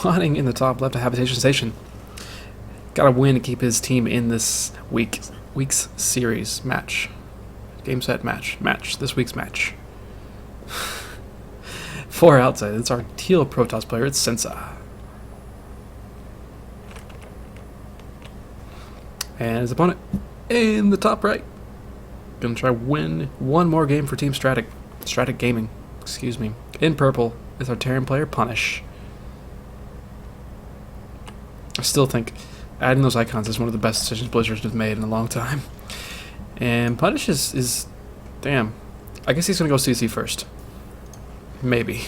Spawning in the top left of Habitation Station. Got to win to keep his team in this week's series match. Game set match. This week's match. For Outset, it's our teal Protoss player, it's Senka. And his opponent in the top right. Gonna try win one more game for Team StraTk. StraTk Gaming, excuse me. In purple is our Terran player, Punish. I still think adding those icons is one of the best decisions Blizzard have made in a long time. And Punish is damn. I guess he's gonna go CC first. Maybe.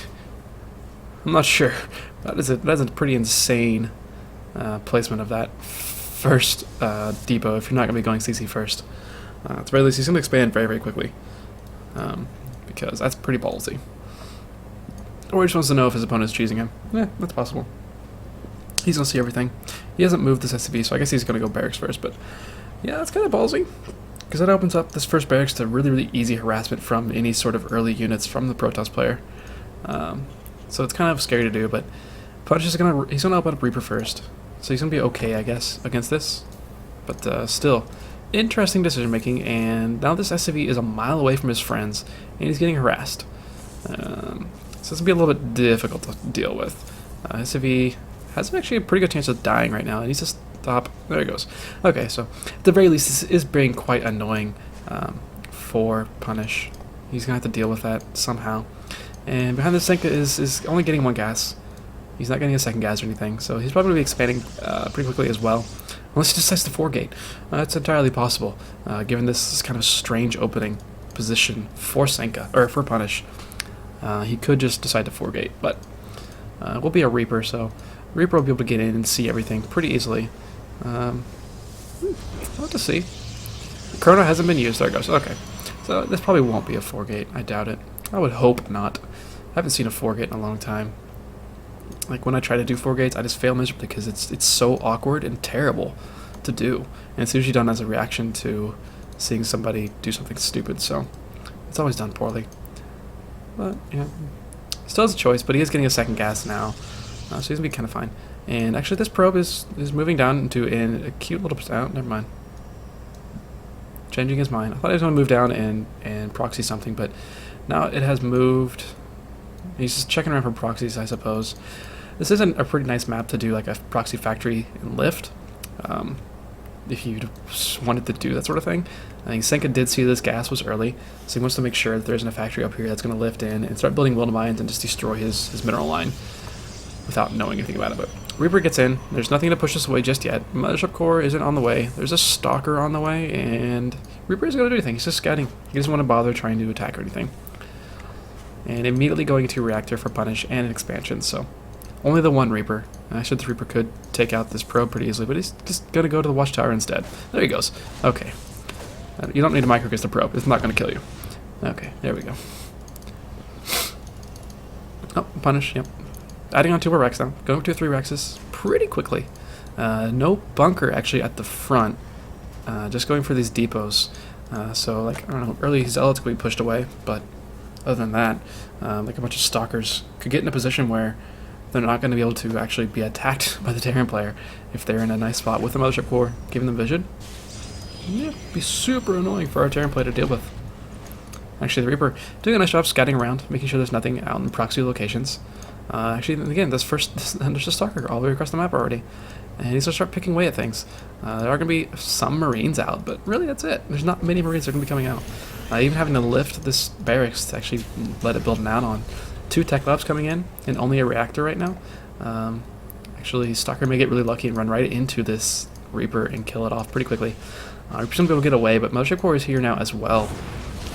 I'm not sure. That's a pretty insane placement of that first depot if you're not gonna be going CC first. At the very least, he's gonna expand very, very quickly. Because that's pretty ballsy. Or he just wants to know if his opponent's cheesing him. Yeah, that's possible. He's gonna see everything. He hasn't moved this SCV, so I guess he's gonna go barracks first, but yeah, that's kind of ballsy. Because that opens up this first barracks to really, really easy harassment from any sort of early units from the Protoss player. So it's kind of scary to do, but Punish is he's gonna open up Reaper first. So he's gonna be okay, I guess, against this. But still, interesting decision making, and now this SCV is a mile away from his friends, and he's getting harassed. So it's gonna be a little bit difficult to deal with. SCV has actually a pretty good chance of dying right now. It needs to stop. There he goes. Okay, so at the very least, this is being quite annoying for Punish. He's gonna have to deal with that somehow. And behind the Senka is only getting one gas. He's not getting a second gas or anything, so he's probably going to be expanding pretty quickly as well. Unless he decides to 4-gate. That's entirely possible, given this kind of strange opening position for Senka, or for Punish. He could just decide to 4-gate, but we'll be a Reaper, so Reaper will be able to get in and see everything pretty easily. I'll have to see. Chrono hasn't been used. There it goes. Okay. So this probably won't be a 4-gate. I doubt it. I would hope not. I haven't seen a 4-gate in a long time. Like when I try to do 4-gates, I just fail miserably because it's so awkward and terrible to do. And it's usually done as a reaction to seeing somebody do something stupid, so it's always done poorly. But yeah, still has a choice, but he is getting a second gas now, so he's gonna be kind of fine. And actually, this probe is moving down into a cute little. Oh, never mind. Changing his mind. I thought he was gonna move down and proxy something, but now it has moved. He's just checking around for proxies, I suppose. This isn't a pretty nice map to do like a proxy factory and lift. If you wanted to do that sort of thing. I think Senka did see this gas was early, so he wants to make sure that there isn't a factory up here that's going to lift in and start building willow mines and just destroy his mineral line without knowing anything about it. But Reaper gets in. There's nothing to push us away just yet. Mothership Core isn't on the way. There's a Stalker on the way, and Reaper isn't going to do anything. He's just scouting. He doesn't want to bother trying to attack or anything. And immediately going into Reactor for Punish and an expansion, so only the one Reaper. Actually, the Reaper could take out this probe pretty easily, but he's just going to go to the Watchtower instead. There he goes. Okay. You don't need to micro against the probe. It's not going to kill you. Okay, there we go. Oh, Punish, yep. Adding on 2 more Rex now. Going to 3 Rexes pretty quickly. No bunker actually at the front. Just going for these depots. So, like, I don't know, early Zealots could be pushed away, but other than that, like a bunch of Stalkers could get in a position where they're not going to be able to actually be attacked by the Terran player if they're in a nice spot with the Mothership Core, giving them vision. Yeah, be super annoying for our Terran player to deal with. Actually, the Reaper doing a nice job scouting around, making sure there's nothing out in proxy locations. Actually, again, there's a Stalker all the way across the map already. And he's going to start picking away at things. There are going to be some Marines out, but really that's it. There's not many Marines that are going to be coming out. Even having to lift this barracks to actually let it build an out on. 2 tech labs coming in, and only a reactor right now. Actually, Stalker may get really lucky and run right into this Reaper and kill it off pretty quickly. Reaper's going to be able to get away, but Mothership Core is here now as well.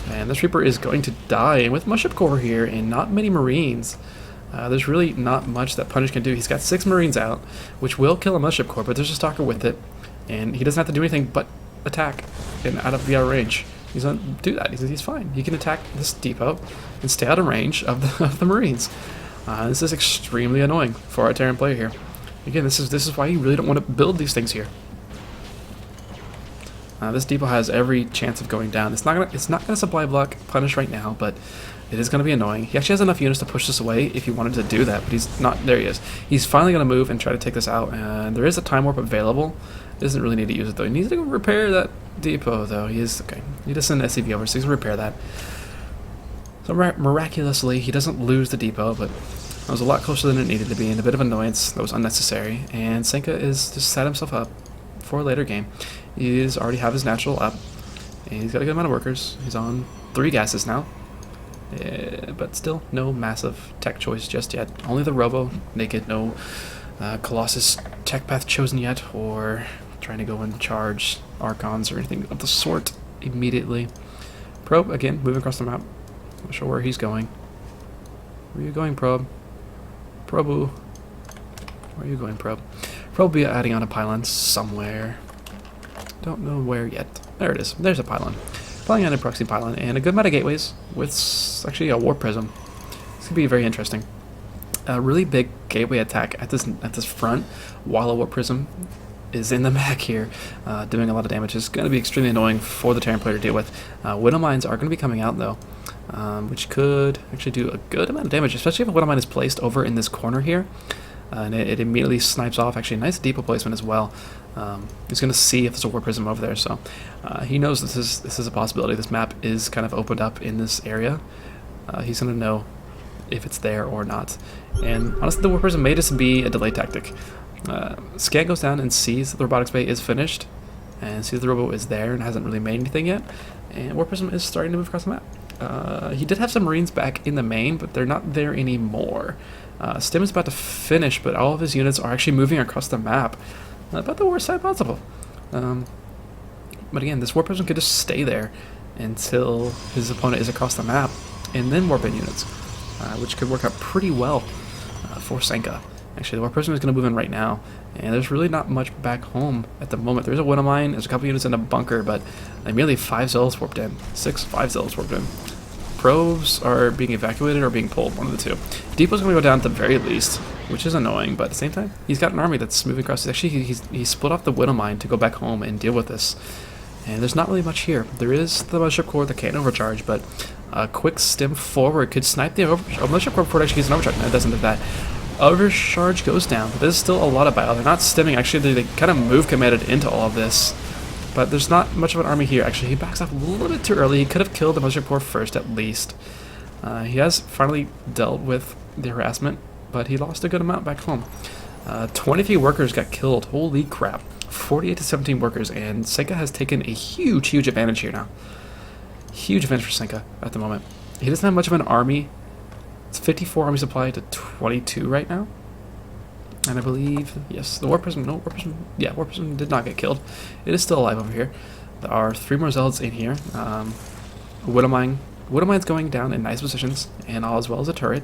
And this Reaper is going to die, and with Mothership Core here and not many Marines, there's really not much that Punish can do. He's got 6 Marines out, which will kill a Mothership Core, but there's a Stalker with it, and he doesn't have to do anything but attack and out of the range. He's going to do that. He's fine. He can attack this depot and stay out of range of the Marines. This is extremely annoying for our Terran player here. Again, this is why you really don't want to build these things here. This depot has every chance of going down. It's not gonna supply block Punish right now, but It is going to be annoying. He actually has enough units to push this away if he wanted to do that, but he's not. There he is. He's finally going to move and try to take this out, and there is a time warp available. Doesn't really need to use it, though. He needs to go repair that depot, though. He is, okay. He just sent an SCV over, so he's going to repair that. So miraculously, he doesn't lose the depot, but it was a lot closer than it needed to be, and a bit of annoyance that was unnecessary. And Senka is just set himself up for a later game. He is already have his natural up, and he's got a good amount of workers. He's on 3 gases now. But still, no massive tech choice just yet. Only the Robo, naked, no Colossus tech path chosen yet, or trying to go and charge Archons or anything of the sort immediately. Probe, again, moving across the map. Not sure where he's going. Where are you going, Probe? Probu. Where are you going, Probe? Probe will be adding on a pylon somewhere. Don't know where yet. There it is. There's a pylon. Playing on a proxy pylon and a good amount of gateways with actually a warp prism. This could be very interesting. A really big gateway attack at this front while a warp prism is in the back here, doing a lot of damage. Is going to be extremely annoying for the Terran player to deal with. Widow mines are going to be coming out though, which could actually do a good amount of damage, especially if a Widow mine is placed over in this corner here. And it immediately snipes off. Actually, nice depot placement as well. He's going to see if there's a warp prism over there, so he knows this is a possibility. This map is kind of opened up in this area. He's going to know if it's there or not. And honestly, the warp prism made this to be a delay tactic. Scan goes down and sees that the robotics bay is finished, and sees the robo is there and hasn't really made anything yet. And warp prism is starting to move across the map. He did have some Marines back in the main, but they're not there anymore. Stim is about to finish, but all of his units are actually moving across the map. About the worst side possible. But again, this warp prism could just stay there until his opponent is across the map, and then warp in units, which could work out pretty well for Senka. Actually, the warp prism is going to move in right now, and there's really not much back home at the moment. There's a Widow mine, there's a couple units in a bunker, but immediately 5 zealots warped in. 5 zealots warped in. Probes are being evacuated or being pulled, one of the two. Depot's going to go down at the very least, which is annoying, but at the same time, he's got an army that's moving across. Actually, he split off the Widow mine to go back home and deal with this. And there's not really much here. There is the Mothership Core that can't overcharge, but a quick stim forward could snipe the Mothership Core before it actually gets an overcharge. No, it doesn't do that. Overcharge goes down, but there's still a lot of bio. They're not stimming. Actually, they kind of move committed into all of this. But there's not much of an army here. Actually, he backs off a little bit too early. He could have killed the Mothership Core first, at least. He has finally dealt with the harassment, but he lost a good amount back home. 23 workers got killed. Holy crap. 48 to 17 workers, and Senka has taken a huge advantage here now. Huge advantage for Senka at the moment. He doesn't have much of an army. It's 54 army supply to 22 right now. And I believe, yes, the Warp Prism, no, Warp Prism, yeah, Warp Prism did not get killed. It is still alive over here. There are 3 more Zealots in here. Widow Mine's going down in nice positions, and all as well as a turret.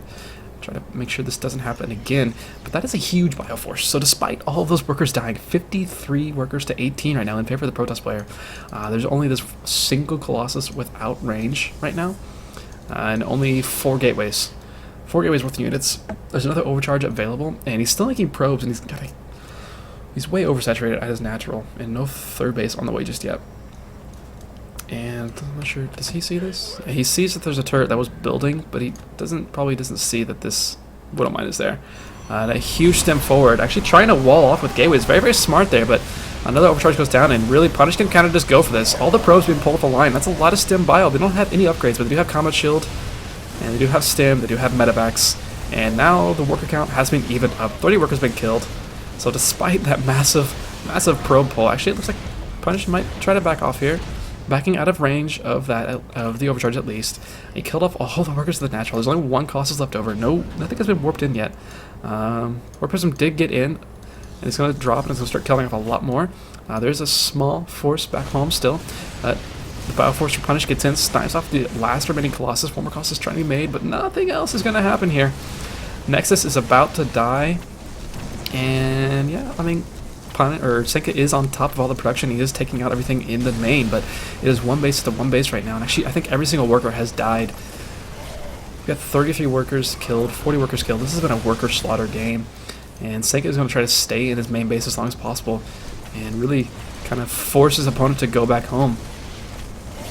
Try to make sure this doesn't happen again. But that is a huge bioforce. So despite all of those workers dying, 53 workers to 18 right now in favor of the Protoss player. There's only this single Colossus without range right now. And only 4 gateways. 4 gateways worth of units. There's another overcharge available, and he's still making probes, and he's way oversaturated at his natural, and no third base on the way just yet. And I'm not sure, does he see this? He sees that there's a turret that was building, but he probably doesn't see that this Widow Mine is there. And a huge stem forward, actually trying to wall off with gateways. Very, very smart there, but another overcharge goes down, and really Punish can kind of just go for this. All the probes being pulled off the line. That's a lot of stem bio. They don't have any upgrades, but they do have Combat Shield, and they do have stem, they do have medevacs, and now the worker count has been evened up. 30 workers been killed. So despite that massive probe pull, actually it looks like Punish might try to back off here. Backing out of range of the overcharge at least. He killed off all the workers of the natural. There's only 1 Colossus left over. Nothing has been warped in yet. Warp Prism did get in, and it's going to drop and it's going to start killing off a lot more. There's a small force back home still. The Bioforce for Punish gets in, snipes off the last remaining Colossus. 1 more Colossus trying to be made, but nothing else is going to happen here. Nexus is about to die, and yeah, I mean, Senka is on top of all the production. He is taking out everything in the main, but it is 1 base to 1 base right now. And actually, I think every single worker has died. We've got 33 workers killed, 40 workers killed. This has been a worker slaughter game. And Senka is going to try to stay in his main base as long as possible and really kind of force his opponent to go back home.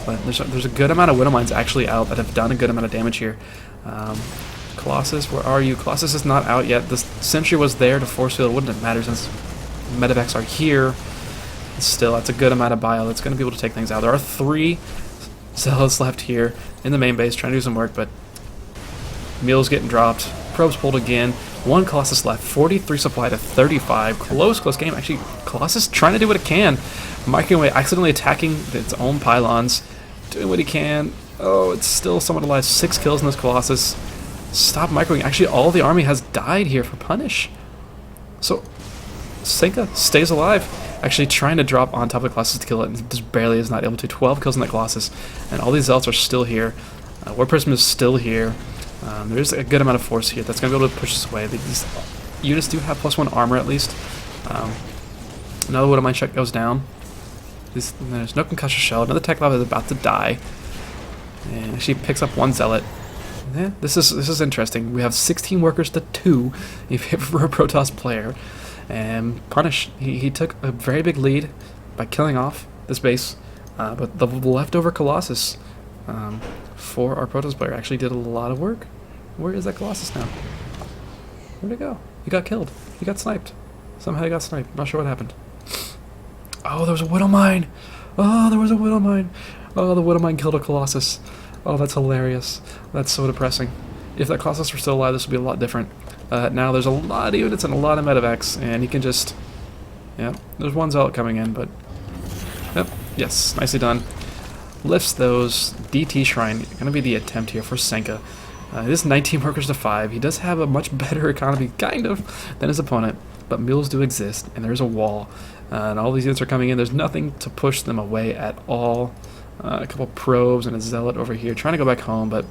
But there's a good amount of Widow Mines actually out that have done a good amount of damage here. Colossus, where are you? Colossus is not out yet. The Sentry was there to force field. It wouldn't have mattered since Medivacs are here. Still, that's a good amount of bio that's going to be able to take things out. There are 3 Zealots left here in the main base trying to do some work, but Meal's getting dropped. Probes pulled again. 1 Colossus left. 43 supply to 35. Close game. Actually, Colossus trying to do what it can. Microwave accidentally attacking its own pylons. Doing what he can. Oh, it's still somewhat alive. 6 kills in this Colossus. Stop microwaving. Actually, all the army has died here for punish. So, Senka stays alive. Actually trying to drop on top of the Colossus to kill it, and just barely is not able to. 12 kills in that Colossus. And all these Zealots are still here. War Prism is still here. There's a good amount of force here that's going to be able to push this away. These units do have +1 armor at least. Another Widow Mine check goes down. There's no concussion shell. Another Tech Lab is about to die. And she picks up 1 Zealot. Yeah, this is interesting. We have 16 workers to 2 in favor of a Protoss player. And Punish, he took a very big lead by killing off this base. But the leftover Colossus for our Protoss player actually did a lot of work. Where is that Colossus now? Where'd it go? He got killed. He got sniped. Somehow he got sniped. Not sure what happened. Oh, there was a Widow Mine. Oh, there was a Widow Mine. Oh, the Widow Mine killed a Colossus. Oh, that's hilarious. That's so depressing. If that Colossus were still alive, this would be a lot different. Now there's a lot of units and a lot of Medivacs, and he can just... Yeah, there's 1 Zealot coming in, but... Yep, yes, nicely done. Lifts those. DT Shrine, going to be the attempt here for Senka. It is 19 workers to 5. He does have a much better economy, kind of, than his opponent, but mules do exist, and there's a wall. And all these units are coming in. There's nothing to push them away at all. A couple probes and a Zealot over here trying to go back home, but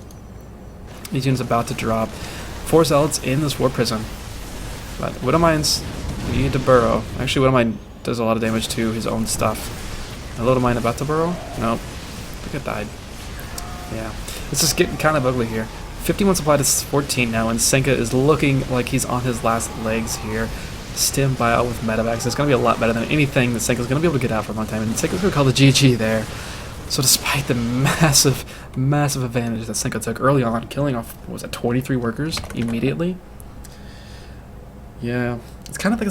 these units about to drop. 4 Zealots in this War Prism. But Widow Mines need to burrow. Actually, Widow Mine does a lot of damage to his own stuff. A Widow Mine about to burrow? Nope. I think it died. Yeah. This is getting kind of ugly here. 51 supply to 14 now, and Senka is looking like he's on his last legs here. Stim buyout with Medivacs. It's going to be a lot better than anything that Senka's going to be able to get out for a long time, and Senka's going to call the GG there. So despite the massive advantage that Senka took early on, killing off, what was it, 23 workers immediately? Yeah, it's kind of like a